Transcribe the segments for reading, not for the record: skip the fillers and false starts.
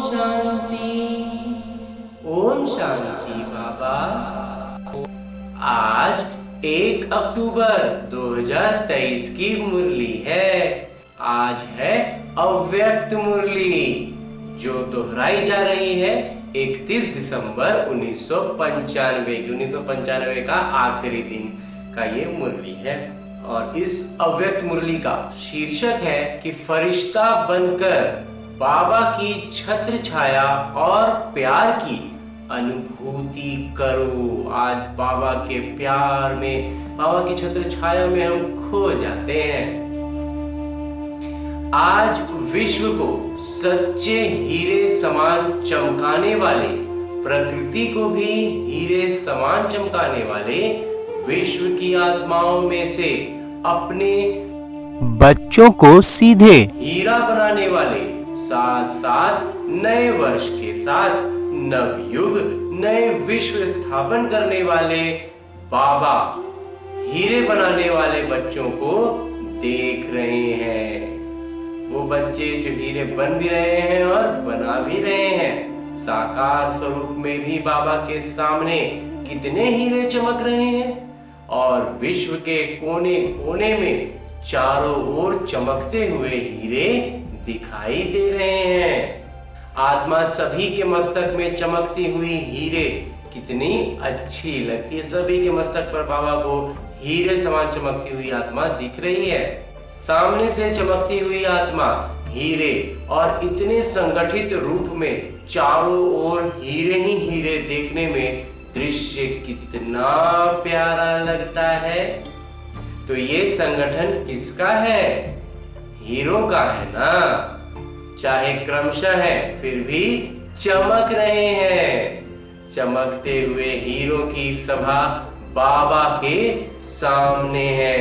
शांति। ओम शांति बाबा। आज 1 अक्टूबर 2023 की मुरली है। आज है अव्यक्त मुरली जो दोहराई जा रही है 31 दिसंबर 1995 का आखिरी दिन का ये मुरली है। और इस अव्यक्त मुरली का शीर्षक है कि फरिश्ता बनकर बाबा की छत्र छाया और प्यार की अनुभूति करो। आज बाबा के प्यार में, बाबा की छत्र छाया में हम खो जाते हैं। आज विश्व को सच्चे हीरे समान चमकाने वाले, प्रकृति को भी हीरे समान चमकाने वाले विश्व की आत्माओं में से अपने बच्चों को सीधे हीरा बनाने वाले, साथ साथ नए वर्ष के साथ नवयुग, नए विश्व स्थापन करने वाले बाबा हीरे बनाने वाले बच्चों को देख रहे हैं। वो बच्चे जो हीरे बन भी रहे हैं और बना भी रहे हैं। साकार स्वरूप में भी बाबा के सामने कितने हीरे चमक रहे हैं और विश्व के कोने कोने में चारों ओर चमकते हुए हीरे दिखाई दे रहे हैं। आत्मा सभी के मस्तक में चमकती हुई हीरे कितनी अच्छी लगती है। सभी के मस्तक पर बाबा को हीरे समान चमकती हुई आत्मा दिख रही है। सामने से चमकती हुई आत्मा हीरे और इतने संगठित रूप में चारों ओर हीरे ही हीरे देखने में दृश्य कितना प्यारा लगता है। तो ये संगठन किसका है? हीरों का है ना। चाहे क्रमशः है फिर भी चमक रहे हैं। चमकते हुए हीरों की सभा बाबा के सामने है।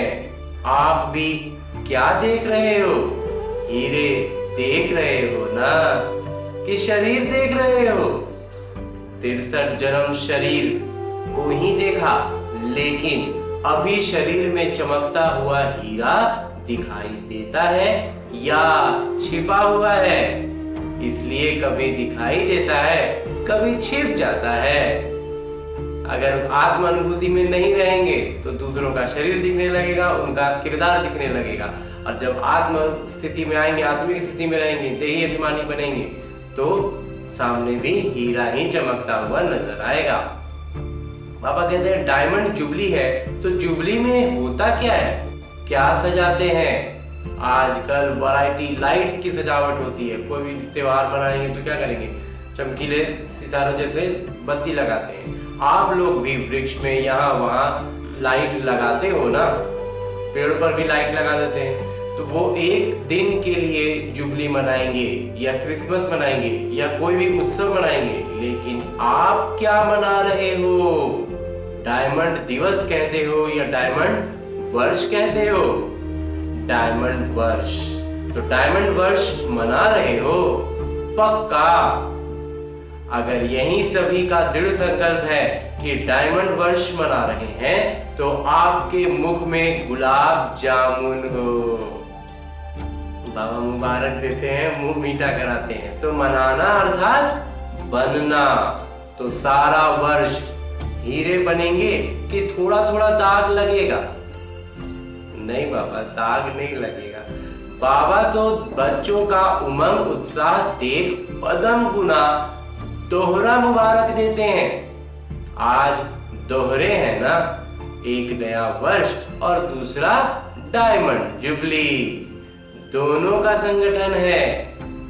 आप भी क्या देख रहे हो? हीरे देख रहे हो ना कि शरीर देख रहे हो? 63 जन्म शरीर को ही देखा, लेकिन अभी शरीर में चमकता हुआ हीरा दिखाई देता है या छिपा हुआ है। इसलिए कभी दिखाई देता है, कभी छिप जाता है। अगर आत्म अनुभूति में नहीं रहेंगे तो दूसरों का शरीर दिखने लगेगा, उनका किरदार दिखने लगेगा। और जब आत्म स्थिति में आएंगे, आत्मिक स्थिति में रहेंगे, देही अभिमानी बनेंगे, तो सामने भी हीरा ही चमकता हुआ नजर आएगा। बाबा कहते हैं डायमंड जुबली है, तो जुबली में होता क्या है? क्या सजाते हैं? आजकल वैरायटी लाइट्स की सजावट होती है। कोई भी त्योहार मनाएंगे तो क्या करेंगे? चमकीले सितारों जैसे बत्ती लगाते हैं। आप लोग भी वृक्ष में यहाँ वहाँ लाइट लगाते हो ना, पेड़ पर भी लाइट लगा देते हैं। तो वो एक दिन के लिए जुबली मनाएंगे या क्रिसमस मनाएंगे या कोई भी उत्सव मनाएंगे, लेकिन आप क्या मना रहे हो? डायमंड दिवस कहते हो या डायमंड वर्ष कहते हो? डायमंड वर्ष। तो डायमंड वर्ष मना रहे हो पक्का। अगर यही सभी का दृढ़ संकल्प है कि डायमंड वर्ष मना रहे हैं, तो आपके मुख में गुलाब जामुन हो। बाबा मुबारक देते हैं, मुंह मीठा कराते हैं। तो मनाना अर्थात बनना। तो सारा वर्ष हीरे बनेंगे कि थोड़ा थोड़ा दाग लगेगा? नहीं बाबा, दाग नहीं लगेगा। बाबा तो बच्चों का उमंग उत्साह देख पदम गुना दोहरा मुबारक देते हैं। आज दोहरे हैं ना, एक नया वर्ष और दूसरा डायमंड जुबली, दोनों का संगठन है।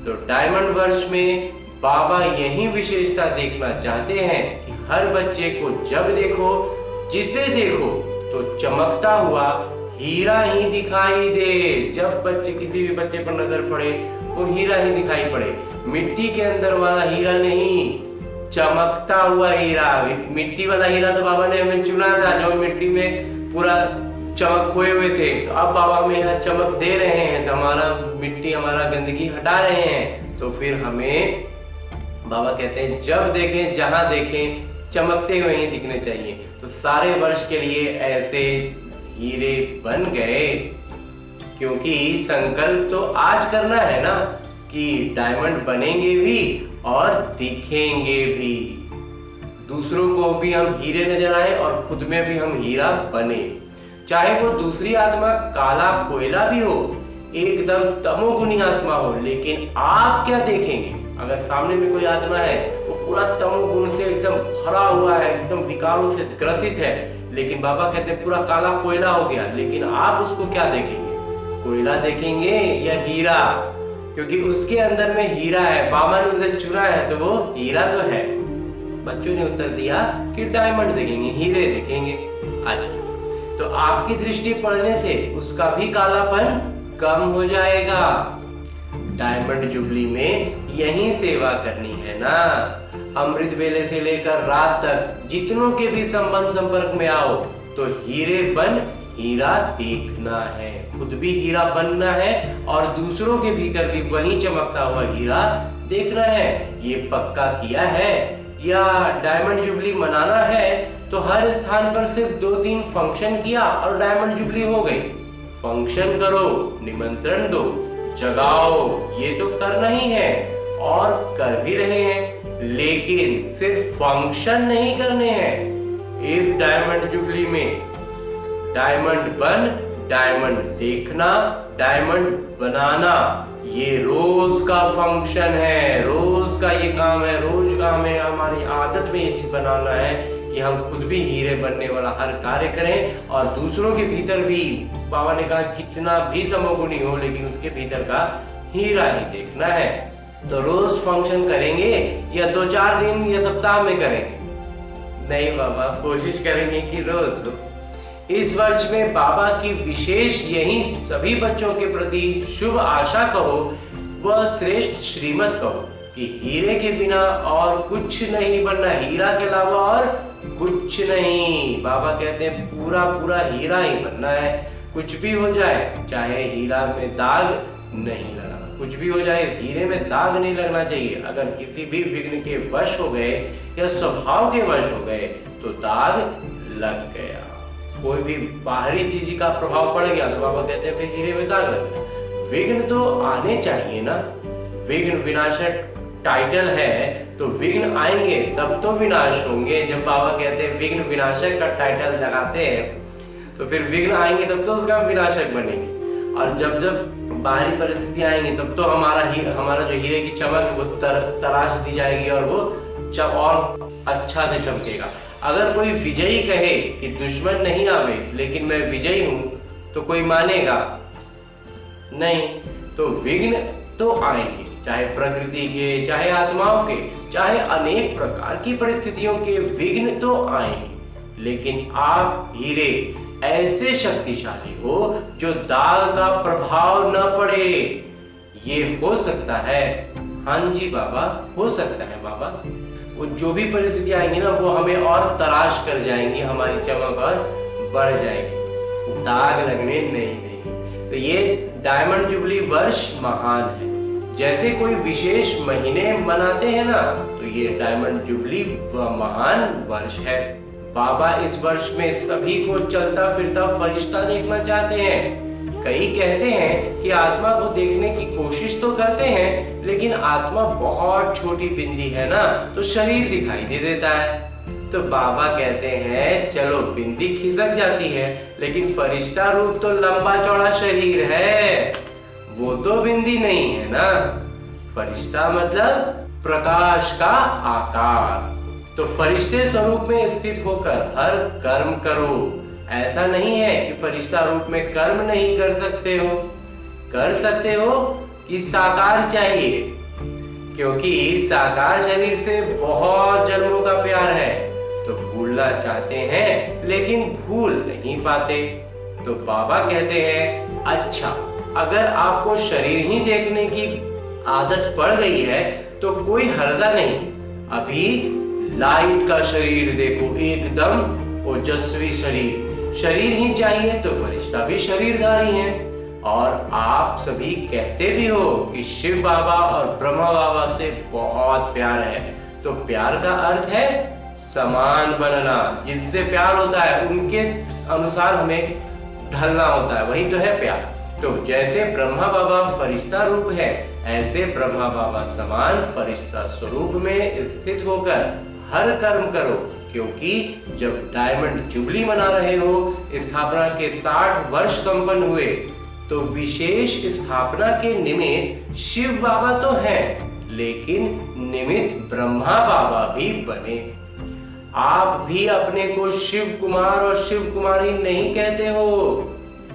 तो डायमंड वर्ष में बाबा यही विशेषता देखना चाहते हैं कि हर बच्चे को जब देखो, जिसे देखो, तो चमकता हुआ हीरा ही दिखाई दे। जब बच्चे, किसी भी बच्चे पर नजर पड़े, वो हीरा ही दिखाई पड़े। मिट्टी के अंदर वाला हीरा नहीं, चमकता हुआ हीरा। मिट्टी वाला हीरा तो बाबा ने हमें चुना था, जो मिट्टी में पूरा चमक खोए हुए थे। तो अब बाबा हमें हर चमक दे रहे हैं, तो हमारा मिट्टी, हमारा गंदगी हटा रहे हैं। तो फिर हमें बाबा कहते हैं जब देखें, जहां देखें, चमकते हुए ही दिखने चाहिए। तो सारे वर्ष के लिए ऐसे हीरे बन गए, क्योंकि संकल्प तो आज करना है ना। कि डायमंड बनेंगे भी और दिखेंगे भी, दूसरों को भी हम हीरे नजर आए और खुद में भी हम हीरा बने। चाहे वो दूसरी आत्मा काला कोयला भी हो, एकदम तमोगुनी आत्मा हो, लेकिन आप क्या देखेंगे? अगर सामने में कोई आत्मा है वो पूरा तमोगुण से एकदम भरा हुआ है, एकदम विकारों से ग्रसित है, लेकिन बाबा कहते हैं पूरा काला कोयला हो गया, लेकिन आप उसको क्या देखेंगे? कोयला देखेंगे या हीरा? क्योंकि उसके अंदर में हीरा है, बाबा ने उसे चुरा है तो वो हीरा तो है। बच्चों ने उत्तर दिया कि डायमंड देखेंगे, हीरे देखेंगे। अच्छा, तो आपकी दृष्टि पड़ने से उसका भी कालापन कम हो जाएगा। डायमंड जुबली में यही सेवा करनी है ना। अमृत वेले से लेकर रात तक जितनों के भी संबंध संपर्क में आओ तो हीरे बन हीरा देखना है, खुद भी हीरा बनना है और दूसरों के भीतर भी वही चमकता हुआ हीरा देखना है। ये पक्का किया है या डायमंड जुबली मनाना है तो हर स्थान पर सिर्फ 2-3 फंक्शन किया और डायमंड जुबली हो गई। फंक्शन करो, निमंत्रण दो, जगाओ, ये तो करना ही है और कर भी रहे हैं, लेकिन सिर्फ फंक्शन नहीं करने हैं। इस डायमंड जुबली में डायमंड बन, डायमंड देखना, डायमंड बनाना, ये रोज का फंक्शन है, रोज का ये काम है, रोज का हमें हमारी आदत में ये चीज बनाना है कि हम खुद भी हीरे बनने वाला हर कार्य करें और दूसरों के भीतर भी, बाबा ने कहा कितना भी तमोगुनी हो लेकिन उसके भीतर का हीरा ही देखना है। तो रोज फंक्शन करेंगे या 2-4 दिन या सप्ताह में करेंगे? नहीं बाबा, कोशिश करेंगे कि रोज हो। इस वर्ष में बाबा की विशेष यही सभी बच्चों के प्रति शुभ आशा कहो, वह श्रेष्ठ श्रीमत कहो कि हीरे के बिना और कुछ नहीं बनना, हीरा के अलावा और कुछ नहीं। बाबा कहते हैं पूरा पूरा हीरा ही बनना है, कुछ भी हो जाए, चाहे हीरा में दाग नहीं लगाना, कुछ भी हो जाए हीरे में दाग नहीं लगना चाहिए। अगर किसी भी विघ्न के वश हो गए या स्वभाव के वश हो गए तो दाग लग गया, कोई भी बाहरी चीज का प्रभाव पड़ गया तो बाबा कहते हैं फिर हीरे में दाग लग गया। विघ्न तो आने चाहिए ना, विघ्न विनाशक टाइटल है तो विघ्न आएंगे तब तो विनाश होंगे। जब बाबा कहते हैं विघ्न विनाशक का टाइटल लगाते हैं तो फिर विघ्न आएंगे तब तो उसका विनाशक बनेंगे, और जब जब बाहरी परिस्थितियां आएंगी तब तो हमारा जो हीरे की चमक है वो तराश दी जाएगी और वो और अच्छा से चमकेगा। अगर कोई विजयी कहे कि दुश्मन नहीं आवे लेकिन मैं विजयी हूं तो कोई मानेगा नहीं। तो विघ्न तो आएंगे, चाहे प्रकृति के, चाहे आत्माओं के, चाहे अनेक प्रकार की परिस्थितियों के विघ्न तो आएंगे, लेकिन आप हीरे ऐसे शक्तिशाली हो जो दाग का प्रभाव न पड़े। ये हो सकता है? हाँ जी बाबा, हो सकता है बाबा। वो जो भी परिस्थिति आएंगी ना वो हमें और तराश कर जाएंगी, हमारी चमक और बढ़ जाएगी, दाग लगने नहीं। तो ये डायमंड जुबली वर्ष महान है। जैसे कोई विशेष महीने मनाते हैं ना, तो ये डायमंड जुबली महान वर्ष है। बाबा इस वर्ष में सभी को चलता फिरता फरिश्ता देखना चाहते हैं। कई कहते हैं कि आत्मा को देखने की कोशिश तो करते हैं, लेकिन आत्मा बहुत छोटी बिंदी है ना, तो शरीर दिखाई दे देता है। तो बाबा कहते हैं चलो बिंदी खिसक जाती है, लेकिन फरिश्ता रूप तो लंबा चौड़ा शरीर है, वो तो बिंदी नहीं है ना। फरिश्ता मतलब प्रकाश का आकार। तो फरिश्ते स्वरूप में स्थित होकर हर कर्म करो। ऐसा नहीं है कि फरिश्ता रूप में कर्म नहीं कर सकते हो, कर सकते हो कि साकार चाहिए, क्योंकि साकार शरीर से बहुत जन्मों का प्यार है, तो भूलना चाहते हैं लेकिन भूल नहीं पाते। तो बाबा कहते हैं अच्छा, अगर आपको शरीर ही देखने की आदत पड़ गई है तो कोई हर्जा नहीं, अभी लाइट का शरीर देखो, एकदम ओजस्वी शरीर ही चाहिए तो फरिश्ता भी शरीरधारी हैं। और आप सभी कहते भी हो कि शिव बाबा और ब्रह्मा बाबा से बहुत प्यार है, तो प्यार का अर्थ है समान बनना। जिससे प्यार होता है उनके अनुसार हमें ढलना होता है, वही तो है प्यार। तो जैसे ब्रह्मा बाबा फरिश्ता रूप है, ऐसे ब्रह्मा बाबा समान फरिश्ता स्वरूप में स्थित होकर हर कर्म करो, क्योंकि जब डायमंड जुबली मना रहे हो, स्थापना के 60 वर्ष संपन्न हुए, तो विशेष स्थापना के निमित्त शिव बाबा तो हैं, लेकिन निमित्त ब्रह्मा बाबा भी बने। आप भी अपने को शिव कुमार और शिव कुमारी नहीं कहते हो,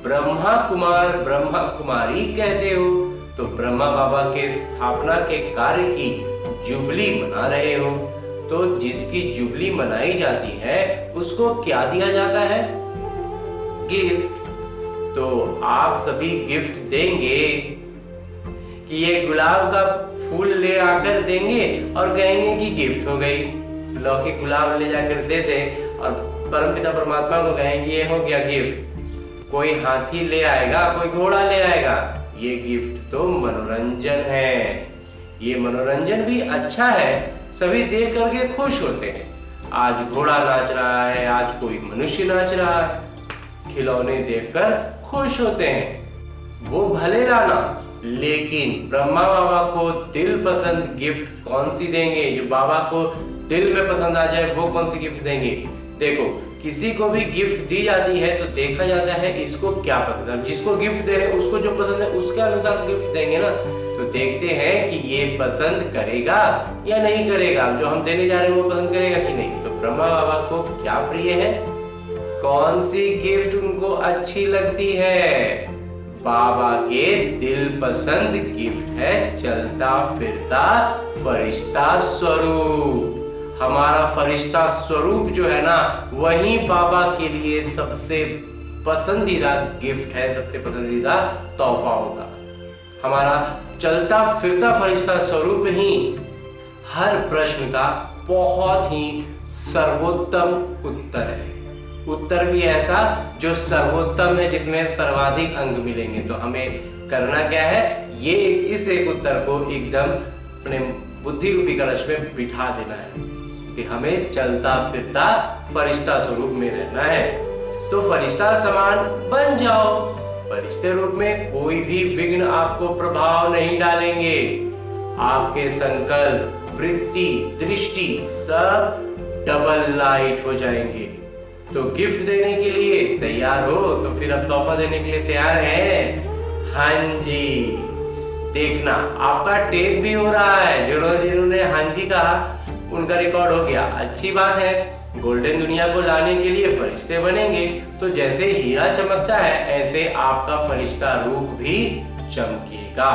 ब्रह्मा कुमार ब्रह्मा कुमारी कहते हो। तो ब्रह्मा बाबा के स्थापना के कार्य की जुबली मना रहे हो, तो जिसकी जुबली मनाई जाती है उसको क्या दिया जाता है? गिफ्ट। तो आप सभी गिफ्ट देंगे कि ये गुलाब का फूल ले आकर देंगे और कहेंगे कि गिफ्ट हो गई। लौकी गुलाब ले जाकर दे दे और परमपिता परमात्मा को कहेंगे ये हो गया गिफ्ट। कोई हाथी ले आएगा, कोई घोड़ा ले आएगा, ये गिफ्ट तो मनोरंजन है। ये मनोरंजन भी अच्छा है, सभी देख करके खुश होते हैं। आज घोड़ा नाच रहा है, आज कोई मनुष्य नाच रहा है, खिलौने देखकर खुश होते हैं। वो भले लाना, लेकिन ब्रह्मा बाबा को दिल पसंद गिफ्ट कौन सी देंगे? जो बाबा को दिल में पसंद आ जाए वो कौन सी गिफ्ट देंगे? देखो, किसी को भी गिफ्ट दी जाती है तो देखा जाता है इसको क्या पसंद है। जिसको गिफ्ट दे रहे हैं उसको जो पसंद है उसके अनुसार गिफ्ट देंगे ना। तो देखते हैं कि ये पसंद करेगा या नहीं करेगा, जो हम देने जा रहे हैं वो पसंद करेगा कि नहीं। तो ब्रह्मा बाबा को क्या प्रिय है, कौन सी गिफ्ट उनको अच्छी लगती है? बाबा के दिल पसंद गिफ्ट है चलता फिरता फरिश्ता स्वरूप। हमारा फरिश्ता स्वरूप जो है ना, वही बाबा के लिए सबसे पसंदीदा गिफ्ट है, सबसे पसंदीदा तोहफा होगा। हमारा चलता फिरता फरिश्ता स्वरूप ही हर प्रश्न का बहुत ही सर्वोत्तम उत्तर है। उत्तर भी ऐसा जो सर्वोत्तम है, जिसमें सर्वाधिक अंक मिलेंगे। तो हमें करना क्या है, ये इस एक उत्तर को एकदम अपने बुद्धि रूपी कलश में बिठा देना है कि हमें चलता फिरता फरिश्ता स्वरूप में रहना है। तो फरिश्ता समान बन जाओ। फरिश्ते रूप में कोई भी विघ्न आपको प्रभाव नहीं डालेंगे। आपके संकल्प, वृत्ति, दृष्टि सब डबल लाइट हो जाएंगे। तो गिफ्ट देने के लिए तैयार हो? तो फिर अब तोहफा देने के लिए तैयार है? हाँ जी। देखना, आपका टेप भी हो रहा है। जिन्होंने हाँ जी कहा उनका रिकॉर्ड हो गया, अच्छी बात है। गोल्डन दुनिया को लाने के लिए फरिश्ते बनेंगे। तो जैसे हीरा चमकता है, ऐसे आपका फरिश्ता रूप भी चमकेगा।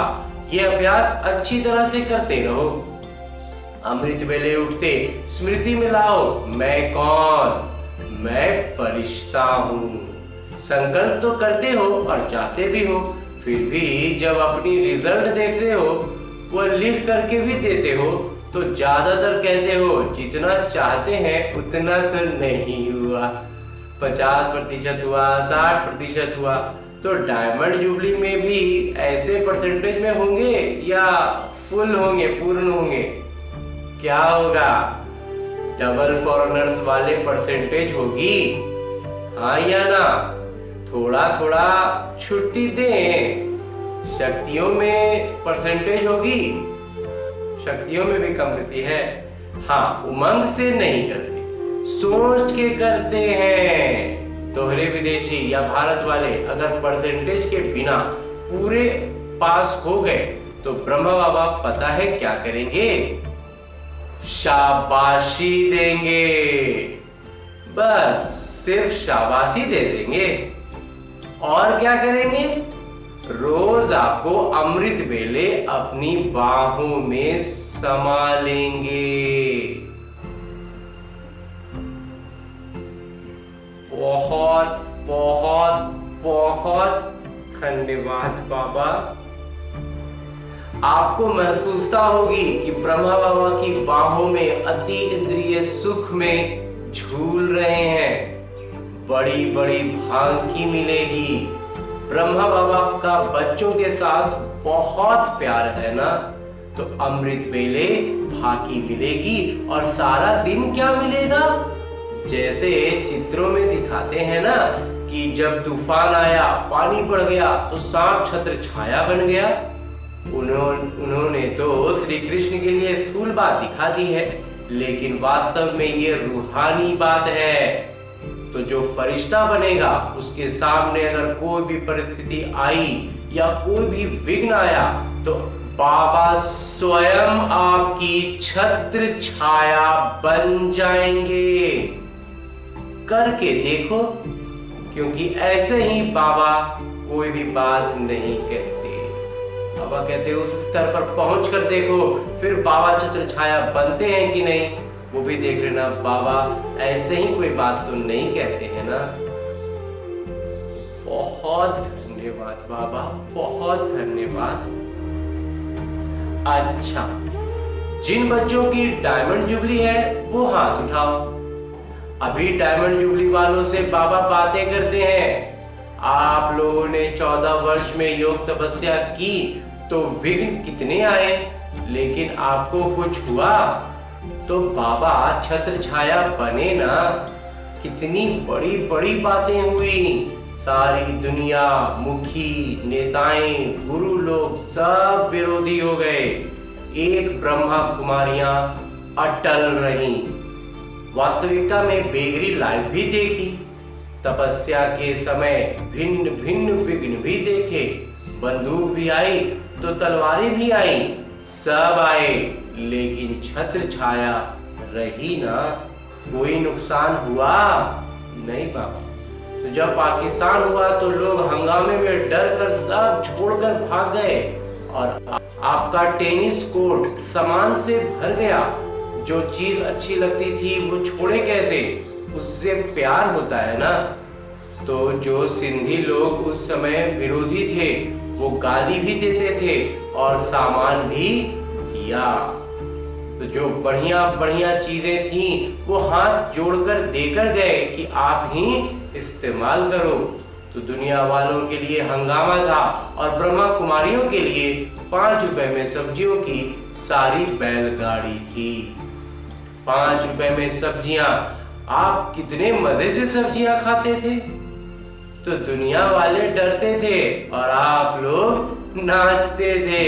ये अभ्यास अच्छी तरह से करते रहो। अमृत वेले उठते स्मृति में लाओ, मैं कौन? मैं फरिश्ता हूँ। संकल्प तो करते हो और चाहते भी हो, फिर भी जब अपनी रिजल्ट देखते हो, वो लिख करके भी देते हो, तो ज्यादातर कहते हो जितना चाहते हैं उतना तो नहीं हुआ। 50% हुआ, 60% हुआ। तो डायमंड जुबली में भी ऐसे परसेंटेज में होंगे या फुल होंगे, पूर्ण होंगे? क्या होगा? डबल फॉरेनर्स वाले परसेंटेज होगी, हाँ या ना? थोड़ा थोड़ा छुट्टी दें, शक्तियों में परसेंटेज होगी, शक्तियों में भी कम बेसी है। हाँ, उमंग से नहीं करते, सोच के करते हैं। दोहरे विदेशी या भारत वाले अगर परसेंटेज के बिना पूरे पास हो गए तो ब्रह्मा बाबा पता है क्या करेंगे? शाबाशी देंगे। बस सिर्फ शाबाशी दे देंगे। और क्या करेंगे? रोज आपको अमृत वेले अपनी बाहों में समा लेंगे। बहुत बहुत बहुत धन्यवाद बाबा। आपको महसूसता होगी कि ब्रह्मा बाबा की बाहों में अति इंद्रिय सुख में झूल रहे हैं। बड़ी बड़ी भांकी मिलेगी। ब्रह्मा बाबा का बच्चों के साथ बहुत प्यार है ना, तो अमृत वेले भाकी मिलेगी। और सारा दिन क्या मिलेगा? जैसे चित्रों में दिखाते हैं ना कि जब तूफान आया, पानी बढ़ गया तो सांप छत्र छाया बन गया। उन्होंने तो श्री कृष्ण के लिए स्थूल बात दिखा दी है, लेकिन वास्तव में ये रूहानी बात है। तो जो फरिश्ता बनेगा उसके सामने अगर कोई भी परिस्थिति आई या कोई भी विघ्न आया तो बाबा स्वयं आपकी छत्र छाया बन जाएंगे। करके देखो, क्योंकि ऐसे ही बाबा कोई भी बात नहीं कहते। बाबा कहते उस स्तर पर पहुंच कर देखो, फिर बाबा छत्र छाया बनते हैं कि नहीं वो भी देख लेना। बाबा ऐसे ही कोई बात तो नहीं कहते हैं ना। बहुत धन्यवाद बाबा, बहुत धन्यवाद। अच्छा, जिन बच्चों की डायमंड जुबली है वो हाथ उठाओ। अभी डायमंड जुबली वालों से बाबा बातें करते हैं। आप लोगों ने 14 वर्ष में योग तपस्या की तो विघ्न कितने आए, लेकिन आपको कुछ हुआ तो बाबा छत्र छाया बने ना। कितनी बड़ी बड़ी बातें हुई। सारी दुनिया, मुखी, नेताएं, गुरु लोग सब विरोधी हो गए। एक ब्रह्मा कुमारियां अटल रहीं। वास्तविकता में बेगरी लाइव भी देखी। तपस्या के समय भिन्न भिन्न विघ्न भी देखे। बंदूक भी आई तो तलवारें भी आई, सब आए, लेकिन छत्र छाया रही ना। कोई नुकसान हुआ नहीं बाबा। तो जब पाकिस्तान हुआ तो लोग हंगामे में डर कर सब छोड़कर भाग गए और आपका टेनिस कोर्ट सामान से भर गया। जो चीज अच्छी लगती थी वो छोड़े कैसे, उससे प्यार होता है ना। तो जो सिंधी लोग उस समय विरोधी थे वो गाली भी देते थे और सामान भी दिया। तो जो बढ़िया बढ़िया चीजें थी वो हाथ जोड़कर देकर गए कि आप ही इस्तेमाल करो। तो दुनिया वालों के लिए हंगामा था और ब्रह्मा कुमारियों के लिए 5 रुपए में सब्जियों की सारी बैलगाड़ी थी। 5 रुपए में सब्जियां, आप कितने मजे से सब्जियां खाते थे। तो दुनिया वाले डरते थे और आप लोग नाचते थे।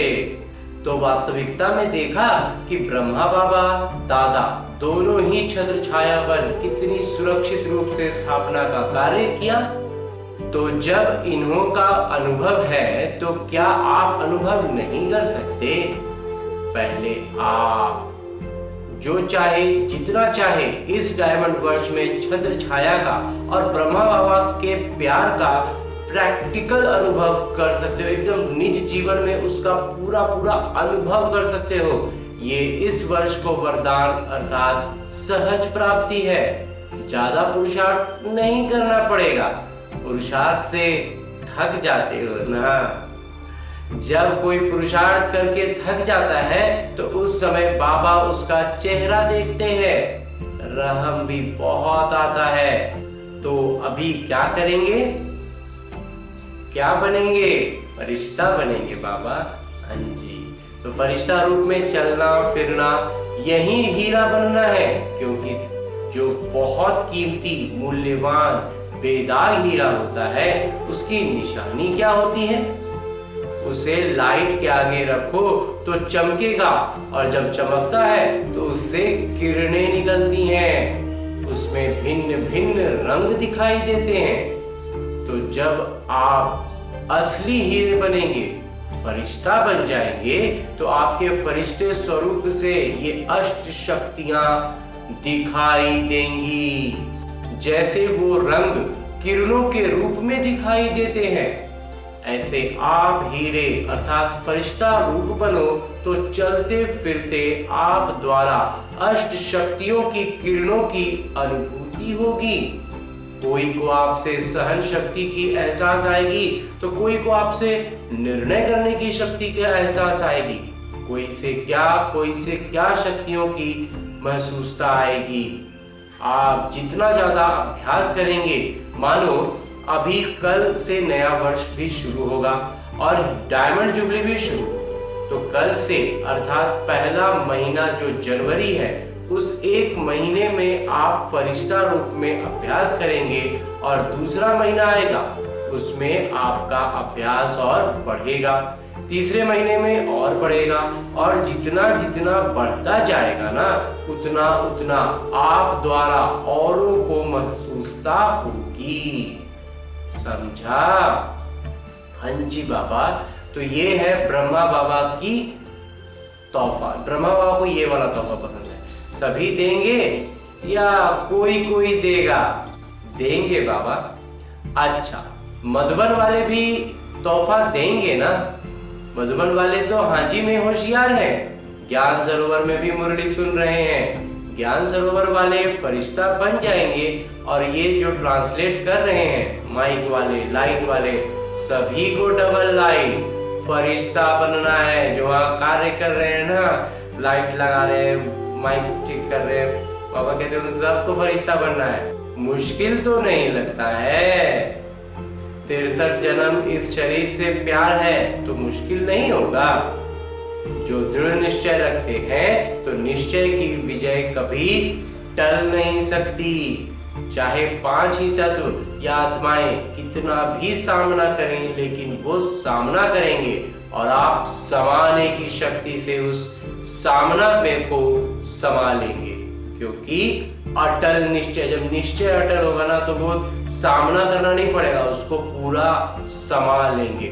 तो वास्तविकता में देखा कि ब्रह्मा बाबा, दादा दोनों ही छत्र छाया बन कितनी सुरक्षित रूप से स्थापना का कार्य किया। तो जब इन्हों का अनुभव है तो क्या आप अनुभव नहीं कर सकते। पहले आप जो चाहे जितना चाहे इस डायमंड वर्ष में छत्र छाया का और ब्रह्मा बाबा के प्यार का प्रैक्टिकल अनुभव कर सकते हो। एकदम निज जीवन में उसका पूरा पूरा अनुभव कर सकते हो। ये इस वर्ष को वरदान अर्थात सहज प्राप्ति है। ज्यादा पुरुषार्थ नहीं करना पड़ेगा। पुरुषार्थ से थक जाते हो ना। जब कोई पुरुषार्थ करके थक जाता है तो उस समय बाबा उसका चेहरा देखते हैं। रहम भी बहुत आता है। तो अभी क्या करेंगे, क्या बनेंगे, फरिश्ता बनेंगे बाबा। हाँ जी, तो फरिश्ता रूप में चलना फिरना, यही हीरा बनना है। क्योंकि जो बहुत कीमती, मूल्यवान, बेदाग हीरा होता है उसकी निशानी क्या होती है। उसे लाइट के आगे रखो तो चमकेगा और जब चमकता है तो उससे किरणें निकलती हैं। उसमें भिन्न भिन्न रंग दिखाई देते हैं। तो जब आप असली हीरे बनेंगे, फरिश्ता बन जाएंगे, तो आपके फरिश्ते स्वरूप से ये अष्ट शक्तियां दिखाई देंगी। जैसे वो रंग किरणों के रूप में दिखाई देते हैं, ऐसे आप हीरे अर्थात फरिश्ता रूप बनो तो चलते फिरते आप द्वारा अष्ट शक्तियों की किरणों की अनुभूति होगी। कोई को आपसे सहन शक्ति की एहसास आएगी तो कोई को आपसे निर्णय करने की शक्ति का एहसास आएगी। कोई से क्या शक्तियों की महसूसता आएगी। आप जितना ज्यादा अभ्यास करेंगे, मानो अभी कल से नया वर्ष भी शुरू होगा और डायमंड जुबली भी शुरू। तो कल से अर्थात पहला महीना जो जनवरी है उस 1 महीने में आप फरिश्ता रूप में अभ्यास करेंगे और दूसरा महीना आएगा, उसमें आपका अभ्यास और बढ़ेगा, तीसरे महीने में और बढ़ेगा, और जितना जितना बढ़ता जाएगा ना, उतना उतना आप द्वारा औरों को महसूसता होगी। समझा? हाँ जी बाबा। तो ये है ब्रह्मा बाबा की तोहफा। ब्रह्मा बाबा को ये वाला तोहफा पसंद है। सभी देंगे या कोई कोई देगा? देंगे बाबा। अच्छा, मधुबन वाले भी तोहफा देंगे ना? मधुबन वाले तो हाजी में होशियार हैं, ज्ञान सरोवर में भी मुरली सुन रहे हैं। ज्ञान सरोवर वाले फरिश्ता बन जाएंगे और ये जो ट्रांसलेट कर रहे हैं, माइक वाले, लाइट वाले, सभी को डबल लाइट फरिश्ता बनना है। जो वहाँ कार्य कर रहे हैं ना, लाइट लगा रहे हैं, माइक ठीक कर रहे हैं, बाबा कहते हैं सबको फरिश्ता बनना है। मुश्किल तो नहीं लगता है। 63 जन्म इस शरीर से प्यार है तो मुश्किल नहीं होगा। जो दृढ़ निश्चय रखते हैं तो निश्चय की विजय कभी टल नहीं सकती। चाहे 5 ही तत्व या आत्माएं कितना भी सामना करें, लेकिन वो सामना करेंगे और आप समाने की शक्ति से उस सामना में को समा लेंगे। क्योंकि अटल निश्चय, जब निश्चय अटल होगा ना, तो वो सामना करना नहीं पड़ेगा, उसको पूरा समा लेंगे।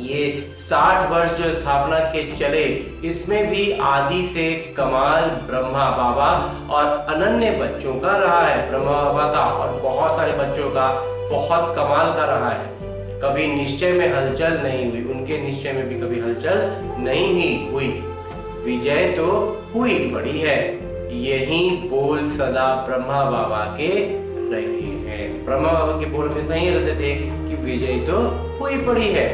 ये 60 वर्ष जो स्थापना के चले, इसमें भी आदि से कमाल ब्रह्मा बाबा और अनन्य बच्चों का रहा है। ब्रह्मा बाबा का और बहुत सारे बच्चों का बहुत कमाल का रहा है। कभी निश्चय में हलचल नहीं हुई, उनके निश्चय में भी कभी हलचल नहीं ही हुई। विजय तो हुई पड़ी है। यही बोल सदा ब्रह्मा बाबा के रहे हैं। ब्रह्मा बाबा के बोल में सही रहते थे कि विजय तो हुई पड़ी है।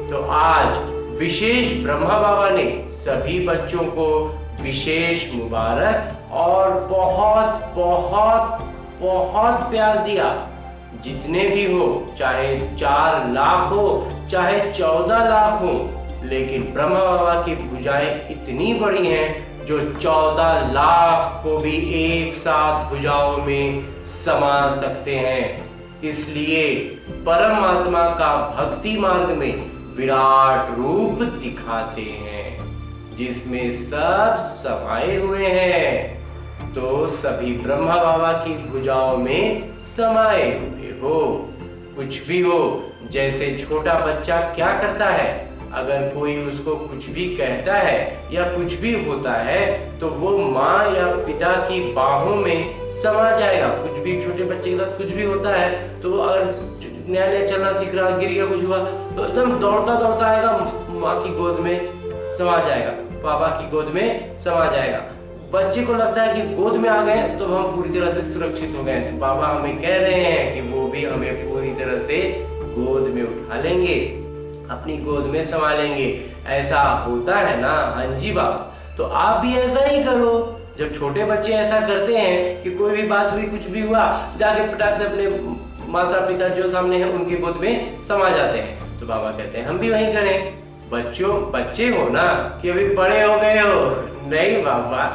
तो आज विशेष ब्रह्मा बाबा ने सभी बच्चों को विशेष मुबारक और बहुत बहुत बहुत प्यार दिया। जितने भी हो, चाहे 4 लाख हो, चाहे 14 लाख हो, लेकिन ब्रह्मा बाबा की भुजाएं इतनी बड़ी हैं जो 14 लाख को भी एक साथ भुजाओं में समा सकते हैं। इसलिए परमात्मा का भक्ति मार्ग में विराट रूप दिखाते हैं, जिसमें सब समाये हुए हैं। तो सभी ब्रह्मा बाबा की भुजाओं में समाये हुए हो। कुछ भी हो, जैसे छोटा बच्चा क्या करता है, अगर कोई उसको कुछ भी कहता है या कुछ भी होता है तो वो माँ या पिता की बाहों में समा जाएगा। कुछ भी छोटे बच्चे के साथ कुछ भी होता है तो अगर नया नया चलना सीख रहा, गिर गया, कुछ हुआ तो एकदम दौड़ता दौड़ता आएगा, माँ की गोद में समा जाएगा, पापा की गोद में समा जाएगा। बच्चे को लगता है कि गोद में आ गए तो हम पूरी तरह से सुरक्षित हो गए। तो बाबा हमें कह रहे हैं कि वो भी हमें पूरी तरह से गोद में उठा लेंगे, अपनी गोद में समा लेंगे। ऐसा होता है ना? हाँ जी बाबा। तो आप भी ऐसा ही करो। जब छोटे बच्चे ऐसा करते हैं कि कोई भी बात हुई, कुछ भी हुआ, जाके फटाक से अपने माता पिता जो सामने हैं उनकी गोद में समा जाते हैं। तो बाबा कहते हैं हम भी वही करें। बच्चे हो ना कि अभी बड़े हो गए हो? नहीं बाबा,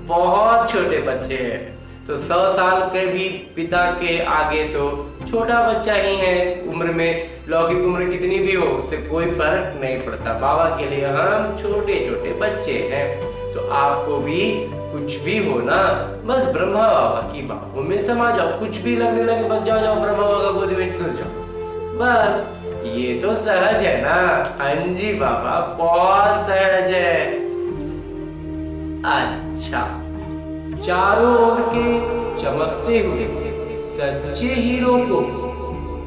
बहुत छोटे बच्चे हैं। तो 100 साल के भी पिता के आगे तो छोटा बच्चा ही है। उम्र में लौकिक उम्र कितनी भी हो, उससे कोई फर्क नहीं पड़ता। बाबा के लिए हम छोटे छोटे बच्चे हैं। तो आपको भी कुछ भी हो ना, बस ब्रह्मा बाबा की बाहों में समा जाओ। कुछ भी लगने लगे बस जाओ ब्रह्मा बाबा का गोद में घुस जाओ। बस ये तो सहज है ना? हाँ जी बाबा, बहुत सहज है। अच्छा, चारों ओर के चमकते हुए सच्चे हीरो को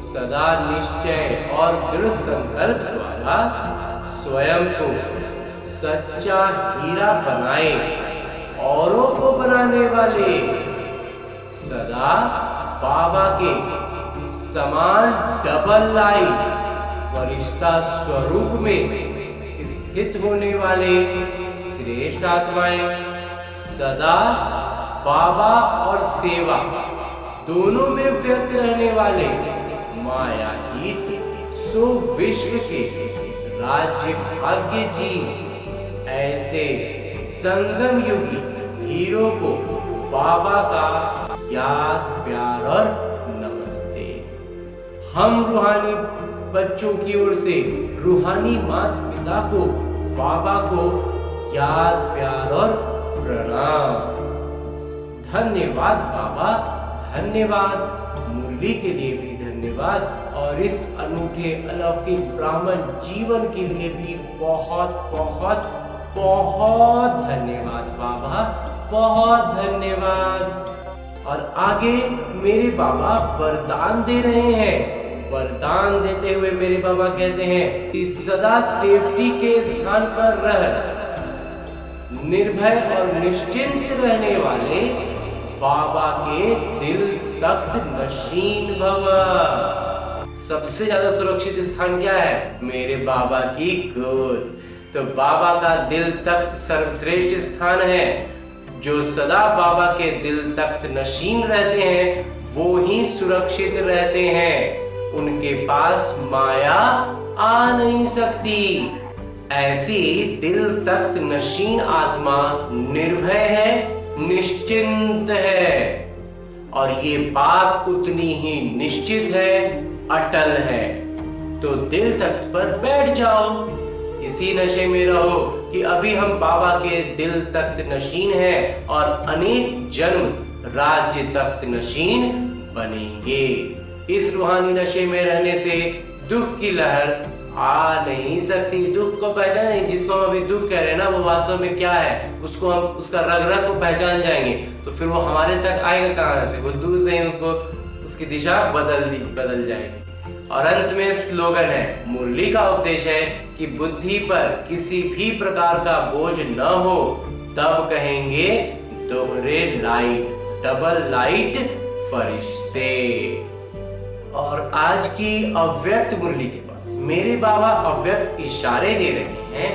सदा निश्चय और दृढ़ संकल्प द्वारा स्वयं को सच्चा हीरा बनाए। औरों को बनाने वाले सदा बाबा के समान डबल लाइट फरिश्ता स्वरूप में स्थित होने वाले श्रेष्ठ आत्माएं, सदा बाबा और सेवा दोनों में व्यस्त रहने वाले मायातीत सो विश्व के राज्य भाग्य जी, ऐसे संगम युगी हीरो को बाबा का याद, प्यार और नमस्ते। हम रूहानी बच्चों की ओर से रूहानी माता पिता को, बाबा को याद, प्यार और प्रणाम। धन्यवाद बाबा, धन्यवाद। मुरली के लिए भी धन्यवाद और इस अनूठे अलौकिक ब्राह्मण जीवन के लिए भी बहुत बहुत बहुत धन्यवाद बाबा, बहुत धन्यवाद। और आगे मेरे बाबा वरदान दे रहे हैं। वरदान देते हुए मेरे बाबा कहते हैं कि सदा सेफ्टी के स्थान पर रह, निर्भय और निश्चिंत रहने वाले बाबा के दिल तख्त नशीन भव। सबसे ज्यादा सुरक्षित स्थान क्या है? मेरे बाबा की गोद। तो बाबा का दिल तख्त सर्वश्रेष्ठ स्थान है। जो सदा बाबा के दिल तख्त नशीन रहते हैं वो ही सुरक्षित रहते हैं। उनके पास माया आ नहीं सकती। ऐसी दिल तख्त नशीन आत्मा निर्भय है, निश्चिंत है। और ये बात उतनी ही निश्चित है, अटल है। तो दिल तख्त पर बैठ जाओ, इसी नशे में रहो कि अभी हम बाबा के दिल तख्त नशीन हैं और अनेक जन्म राज्य तख्त नशीन बनेंगे। इस रूहानी नशे में रहने से दुख की लहर आ नहीं सकती। दुख को पहचाने, जिसको हम अभी दुख कह रहे हैं ना, वो वास्तव में क्या है, उसको हम उसका रग रग को पहचान जाएंगे तो फिर वो हमारे तक आएगा कहाँ से? वो दूर से ही उसको उसकी दिशा बदल जाएगी। और अंत में स्लोगन है, मुरली का उपदेश है कि बुद्धि पर किसी भी प्रकार का बोझ न हो, तब कहेंगे दोहरे लाइट, डबल लाइट फरिश्ते। और आज की अव्यक्त मुरली के बाद मेरे बाबा अव्यक्त इशारे दे रहे हैं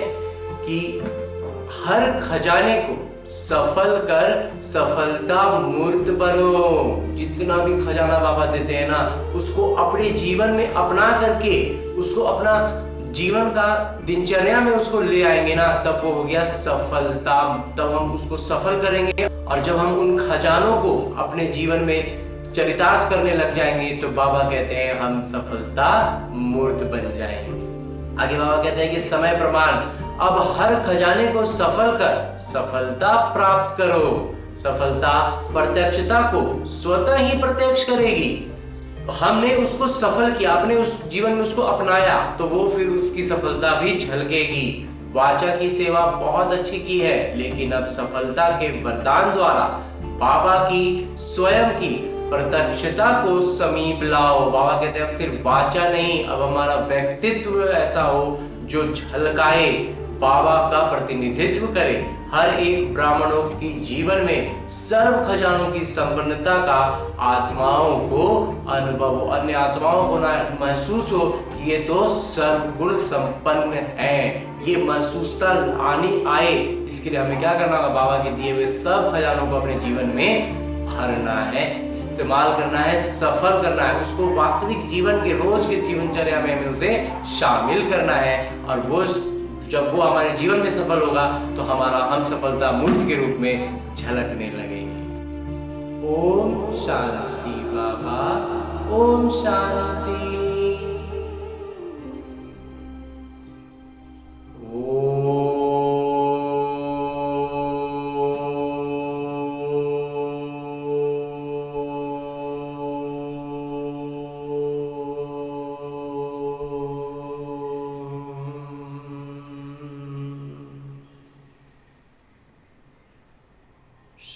कि हर खजाने को सफल कर सफलता मूर्त बनो। जितना भी खजाना बाबा देते हैं ना, उसको अपने जीवन में अपना करके उसको अपना जीवन का दिनचर्या में उसको ले आएंगे ना, तब वो हो गया सफलता। तब हम उसको सफल करेंगे। और जब हम उन खजानों को अपने जीवन में चरितार्थ करने लग जाएंगे तो बाबा कहते हैं हम सफलता मूर्त बन जाएंगे। आगे बाबा कहते हैं कि समय प्रमाण, अब हर खजाने को सफल कर सफलता प्राप्त करो। सफलता प्रत्यक्षता को स्वतः ही प्रत्यक्ष करेगी। हमने उसको सफल किया, आपने उस जीवन में उसको अपनाया तो वो फिर उसकी सफलता भी झलकेगी। वाचा की सेवा बहुत अच्छी की है, लेकिन अब सफलता के वरदान द्वारा बाबा की स्वयं की प्रत्यक्षता को समीप लाओ। बाबा कहते हैं अब सिर्फ वाचा नहीं, अब हमारा व्यक्तित्व ऐसा हो जो झलकाए, बाबा का प्रतिनिधित्व करे। हर एक ब्राह्मणों की जीवन में सर्व खजानों की संपन्नता का आत्माओं को अनुभव हो, अन्य आत्माओं को ना महसूस हो कि ये तो सर्वगुण संपन्न है। ये महसूसता आए, इसके लिए हमें क्या करना होगा? बाबा के दिए हुए सब खजानों को अपने जीवन में भरना है, इस्तेमाल करना है, सफल करना है। उसको वास्तविक जीवन के रोज के जीवनचर्या में हमें उसे शामिल करना है। और वो जब वो हमारे जीवन में सफल होगा तो हम सफलता मूर्त के रूप में झलकने लगेंगे। ओम शांति बाबा, ओम शांति।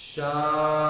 शांति।